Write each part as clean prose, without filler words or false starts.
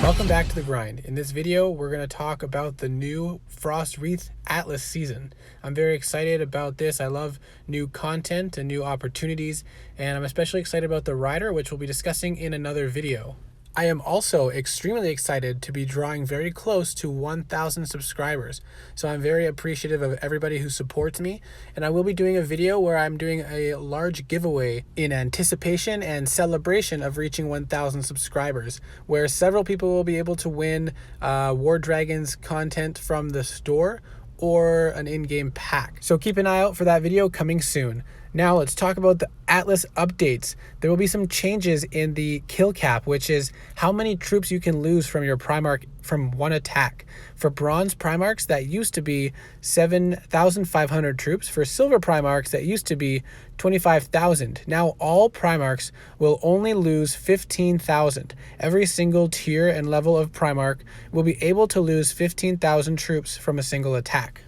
Welcome back to the grind. In this video, we're going to talk about the new FrostWreath Atlas season. I'm very excited about this. I love new content and new opportunities, and I'm especially excited about the rider, which we'll be discussing in another video. I am also extremely excited to be drawing very close to 1,000 subscribers. So I'm very appreciative of everybody who supports me, and I will be doing a video where I'm doing a large giveaway in anticipation and celebration of reaching 1,000 subscribers, where several people will be able to win War Dragons content from the store or an in-game pack. So keep an eye out for that video coming soon. Now let's talk about the Atlas updates. There will be some changes in the kill cap, which is how many troops you can lose from your Primarch from one attack. For bronze Primarchs, that used to be 7,500 troops. For silver Primarchs, that used to be 25,000. Now all Primarchs will only lose 15,000. Every single tier and level of Primarch will be able to lose 15,000 troops from a single attack.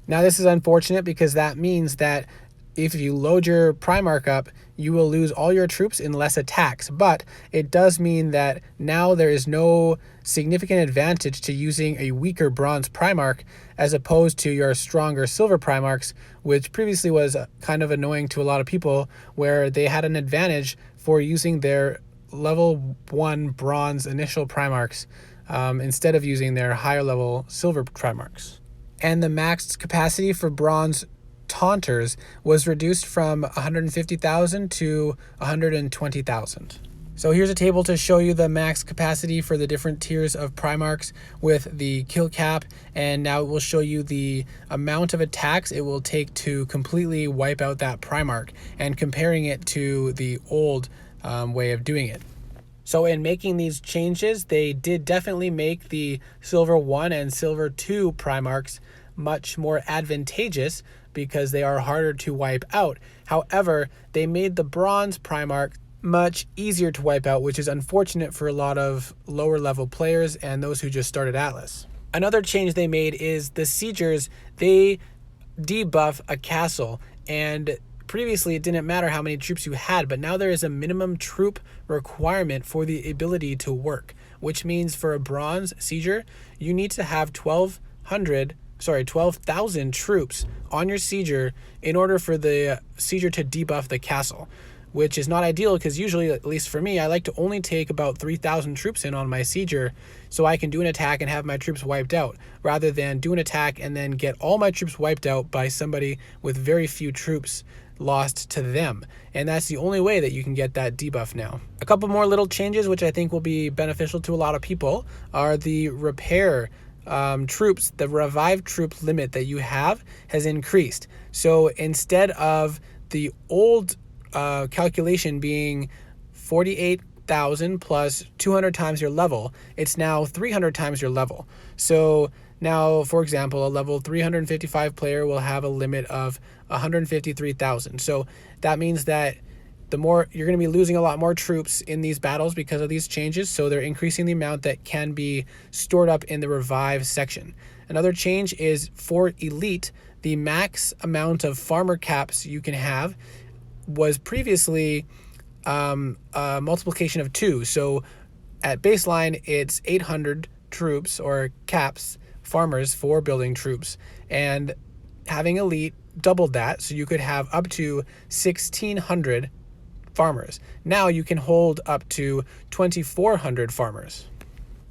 Now this is unfortunate because that means that if you load your Primarch up, you will lose all your troops in less attacks, but it does mean that now there is no significant advantage to using a weaker bronze Primarch as opposed to your stronger silver Primarchs, which previously was kind of annoying to a lot of people, where they had an advantage for using their level 1 bronze initial Primarchs instead of using their higher level silver Primarchs. And the maxed capacity for bronze Taunters was reduced from 150,000 to 120,000. So here's a table to show you the max capacity for the different tiers of Primarchs with the kill cap, and now it will show you the amount of attacks it will take to completely wipe out that Primarch, and comparing it to the old way of doing it. So in making these changes, they did definitely make the Silver 1 and Silver 2 Primarchs much more advantageous because they are harder to wipe out. However, they made the bronze Primarch much easier to wipe out, which is unfortunate for a lot of lower level players and those who just started Atlas. Another change they made is the siegers. They debuff a castle, and previously it didn't matter how many troops you had, but now there is a minimum troop requirement for the ability to work, which means for a bronze sieger, you need to have 12,000 troops on your sieger in order for the sieger to debuff the castle, which is not ideal because usually, at least for me, I like to only take about 3,000 troops in on my sieger so I can do an attack and have my troops wiped out, rather than do an attack and then get all my troops wiped out by somebody with very few troops lost to them. And that's the only way that you can get that debuff now. A couple more little changes which I think will be beneficial to a lot of people are the repair troops. The revived troop limit that you have has increased. So instead of the old calculation being 48,000 plus 200 times your level, it's now 300 times your level. So now, for example, a level 355 player will have a limit of 153,000. So that means that the more you're going to be losing a lot more troops in these battles because of these changes, so they're increasing the amount that can be stored up in the revive section. Another change is for elite, the max amount of farmer caps you can have was previously a multiplication of 2. So at baseline, it's 800 troops or caps, farmers, for building troops, and having elite doubled that, so you could have up to 1,600 farmers. Now you can hold up to 2,400 farmers.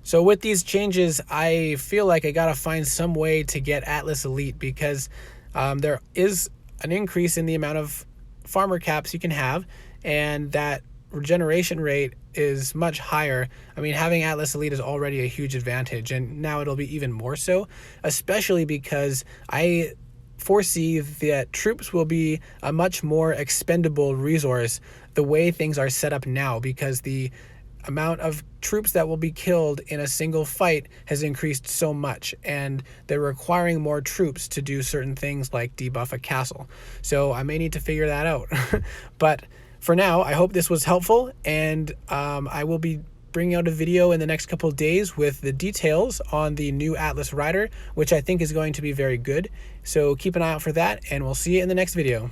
So with these changes, I feel like I gotta find some way to get Atlas Elite, because there is an increase in the amount of farmer caps you can have, and that regeneration rate is much higher. I mean, having Atlas Elite is already a huge advantage, and now it'll be even more so, especially because I foresee that troops will be a much more expendable resource the way things are set up now, because the amount of troops that will be killed in a single fight has increased so much, and they're requiring more troops to do certain things like debuff a castle. So I may need to figure that out. But for now, I hope this was helpful, and I will be bringing out a video in the next couple of days with the details on the new Atlas Rider, which I think is going to be very good. So keep an eye out for that, and we'll see you in the next video.